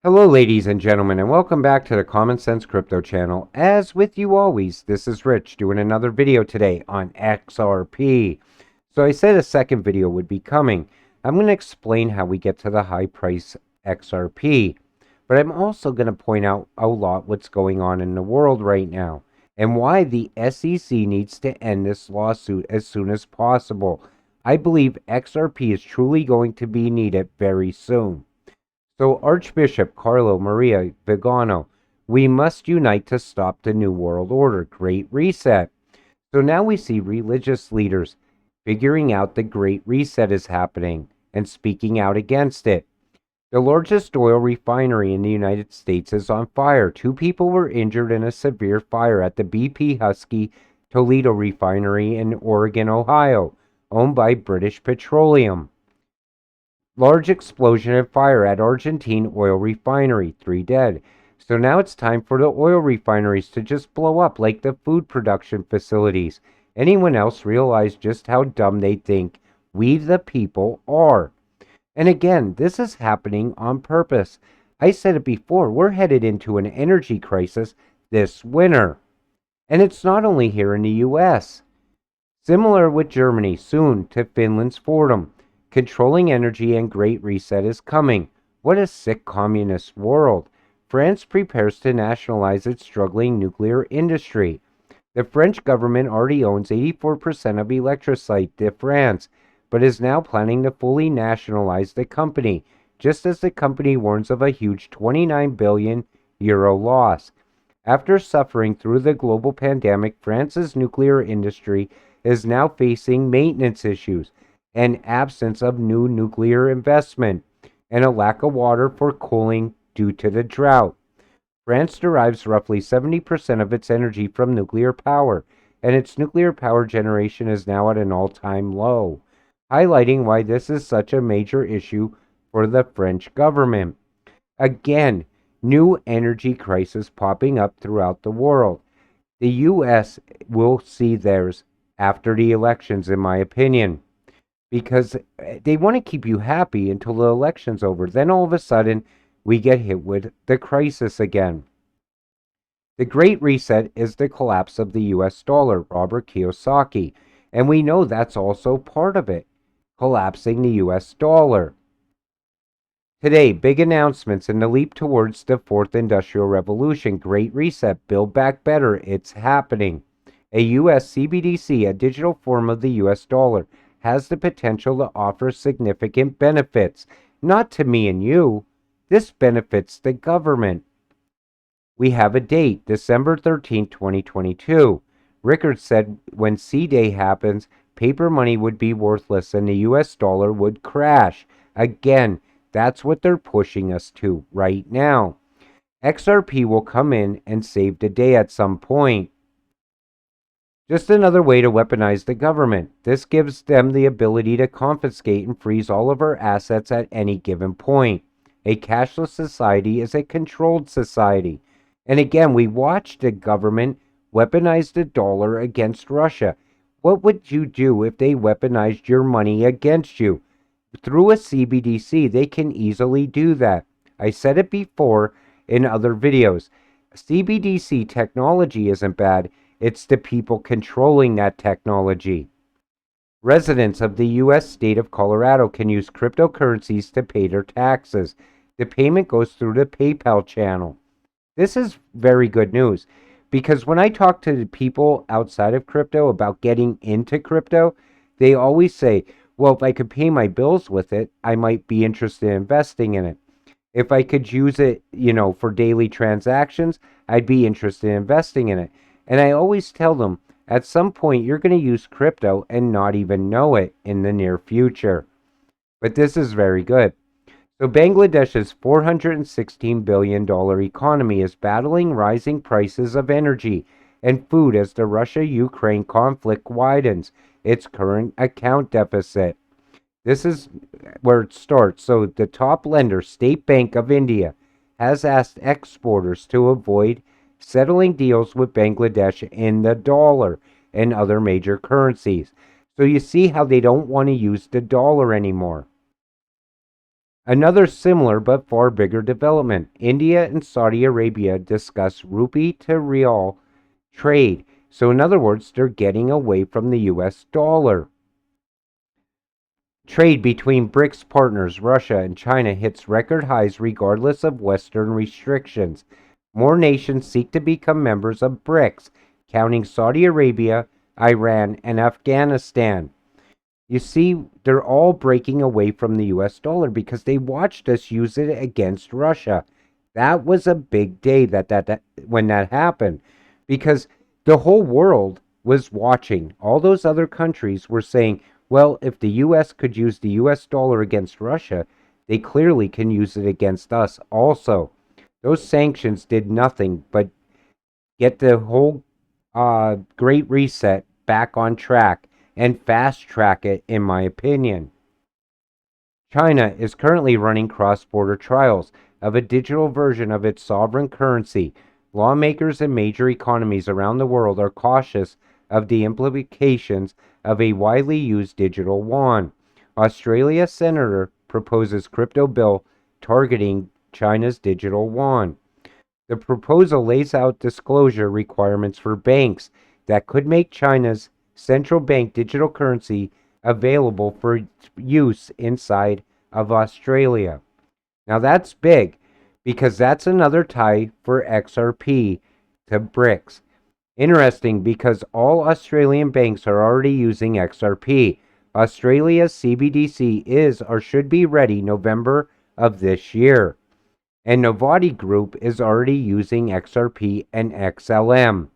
Hello, ladies and gentlemen, and welcome back to the Common Sense Crypto channel. As with you always, this is Rich doing another video today on XRP. So I said a second video would be coming. I'm going to explain how we get to the high price XRP, but I'm also going to point out a lot what's going on in the world right now and why the SEC needs to end this lawsuit as soon as possible. I believe XRP is truly going to be needed very soon. So, Archbishop Carlo Maria Vigano, we must unite to stop the New World Order, Great Reset. So now we see religious leaders figuring out the Great Reset is happening and speaking out against it. The largest oil refinery in the United States is on fire. 2 people were injured in a severe fire at the BP Husky Toledo refinery in Oregon, Ohio, owned by British Petroleum. Large explosion and fire at Argentine oil refinery, 3 dead. So now it's time for the oil refineries to just blow up like the food production facilities. Anyone else realize just how dumb they think we the people are? And again, this is happening on purpose. I said it before, we're headed into an energy crisis this winter. And it's not only here in the US. Similar with Germany, soon to Finland's Fordham. Controlling energy and Great Reset is coming. What a sick communist world. France prepares to nationalize its struggling nuclear industry. The French government already owns 84% of Electricité de France, but is now planning to fully nationalize the company, just as the company warns of a huge €29 billion loss. After suffering through the global pandemic, France's nuclear industry is now facing maintenance issues, an absence of new nuclear investment, and a lack of water for cooling due to the drought. France derives roughly 70% of its energy from nuclear power, and its nuclear power generation is now at an all-time low, highlighting why this is such a major issue for the French government. Again, new energy crisis popping up throughout the world. The U.S. will see theirs after the elections, in my opinion, because they want to keep you happy until the election's over. Then all of a sudden, we get hit with the crisis again. The Great Reset is the collapse of the US dollar, Robert Kiyosaki, and we know that's also part of it, collapsing the US dollar. Today, big announcements in the leap towards the fourth industrial revolution. Great Reset, Build Back Better, it's happening. A US CBDC, a digital form of the US dollar, has the potential to offer significant benefits, not to me and you. This benefits the government. We have a date, December 13, 2022. Rickard said when C-Day happens, paper money would be worthless and the US dollar would crash. Again, that's what they're pushing us to right now. XRP will come in and save the day at some point. Just another way to weaponize the government. This gives them the ability to confiscate and freeze all of our assets at any given point. A cashless society is a controlled society. And again, we watched the government weaponize the dollar against Russia. What would you do if they weaponized your money against you? Through a CBDC, they can easily do that. I said it before in other videos. CBDC technology isn't bad. It's the people controlling that technology. Residents of the U.S. state of Colorado can use cryptocurrencies to pay their taxes. The payment goes through the PayPal channel. This is very good news because when I talk to the people outside of crypto about getting into crypto, they always say, well, if I could pay my bills with it, I might be interested in investing in it. If I could use it, for daily transactions, I'd be interested in investing in it. And I always tell them, at some point, you're going to use crypto and not even know it in the near future. But this is very good. So Bangladesh's $416 billion economy is battling rising prices of energy and food as the Russia-Ukraine conflict widens its current account deficit. This is where it starts. So the top lender, State Bank of India, has asked exporters to avoid settling deals with Bangladesh in the dollar and other major currencies. So you see how they don't want to use the dollar anymore. Another similar but far bigger development: India and Saudi Arabia discuss rupee to real trade. So, in other words, they're getting away from the US dollar. Trade between Brics partners Russia and China hits record highs regardless of Western restrictions. More nations seek to become members of Brics, counting Saudi Arabia, Iran, and Afghanistan. You see, they're all breaking away from the US dollar because they watched us use it against Russia. That was a big day that when that happened, because the whole world was watching. All those other countries were saying, well, if the US could use the US dollar against Russia, they clearly can use it against us also. Those sanctions did nothing but get the whole Great Reset back on track and fast track it, in my opinion. China is currently running cross-border trials of a digital version of its sovereign currency. Lawmakers in major economies around the world are cautious of the implications of a widely used digital yuan. Australia senator proposes crypto bill targeting China's digital yuan. The proposal lays out disclosure requirements for banks that could make China's central bank digital currency available for use inside of Australia. Now that's big because that's another tie for XRP to Brics. Interesting because all Australian banks are already using XRP. Australia's CBDC is or should be ready November of this year. And Novati Group is already using XRP and XLM.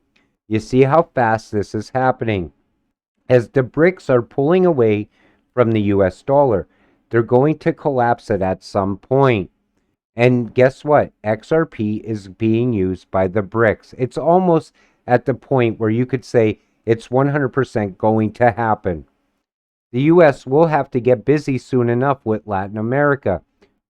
You see how fast this is happening. As the Brics are pulling away from the US dollar, they're going to collapse it at some point. And guess what? XRP is being used by the Brics. It's almost at the point where you could say it's 100% going to happen. The US will have to get busy soon enough with Latin America.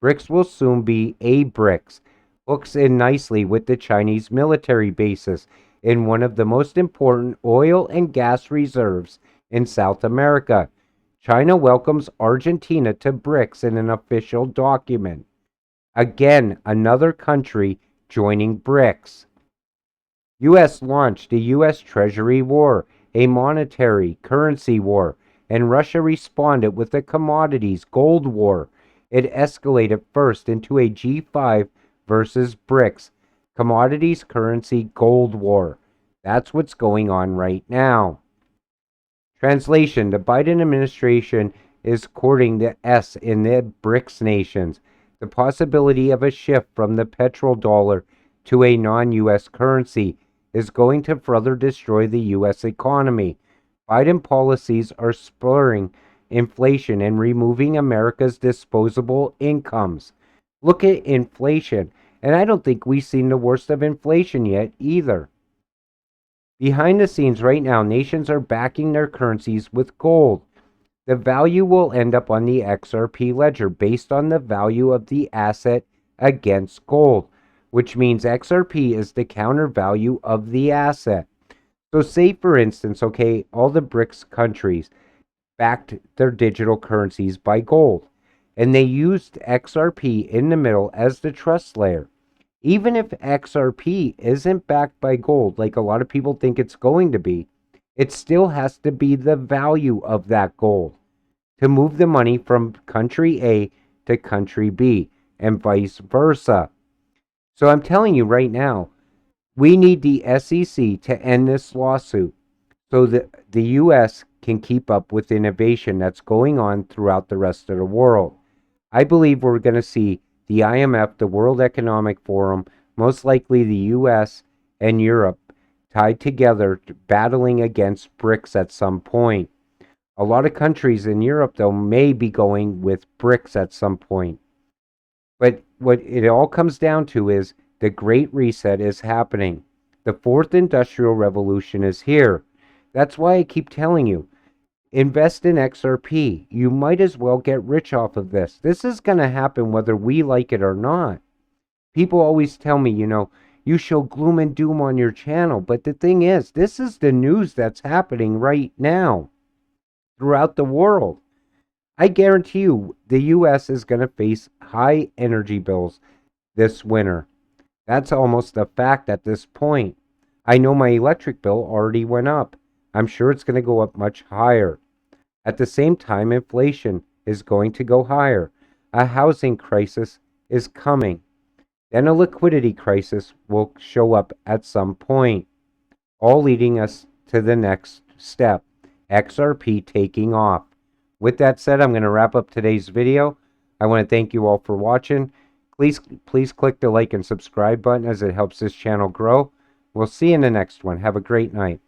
Brics will soon be a Brics. Hooks in nicely with the Chinese military bases in one of the most important oil and gas reserves in South America. China welcomes Argentina to Brics in an official document. Again, another country joining Brics. U.S. launched a U.S. Treasury war, a monetary currency war, and Russia responded with a commodities gold war. It escalated first into a G5 versus Brics commodities currency gold war. That's what's going on right now. Translation: the Biden administration is courting the S in the Brics nations. The possibility of a shift from the petrodollar to a non-U.S. currency is going to further destroy the U.S. economy. Biden policies are spurring inflation and removing America's disposable incomes. Look at inflation, and I don't think we've seen the worst of inflation yet either. Behind the scenes right now, nations are backing their currencies with gold. The value will end up on the XRP ledger based on the value of the asset against gold, which means XRP is the counter value of the asset. So say, for instance, okay, all the Brics countries backed their digital currencies by gold, and they used XRP in the middle as the trust layer. Even if XRP isn't backed by gold, like a lot of people think it's going to be, it still has to be the value of that gold to move the money from country A to country B and vice versa. So I'm telling you right now, we need the SEC to end this lawsuit so that the U.S. can keep up with innovation that's going on throughout the rest of the world. I believe we're going to see the IMF, the World Economic Forum, most likely the U.S. and Europe tied together battling against Brics at some point. A lot of countries in Europe, though, may be going with Brics at some point. But what it all comes down to is the Great Reset is happening. The fourth industrial revolution is here. That's why I keep telling you, invest in XRP. You might as well get rich off of this. This is going to happen whether we like it or not. People always tell me, you show gloom and doom on your channel. But the thing is, this is the news that's happening right now throughout the world. I guarantee you the US is going to face high energy bills this winter. That's almost a fact at this point. I know my electric bill already went up. I'm sure it's going to go up much higher. At the same time, inflation is going to go higher. A housing crisis is coming. Then a liquidity crisis will show up at some point, all leading us to the next step, XRP taking off. With that said, I'm going to wrap up today's video. I want to thank you all for watching. Please click the like and subscribe button as it helps this channel grow. We'll see you in the next one. Have a great night.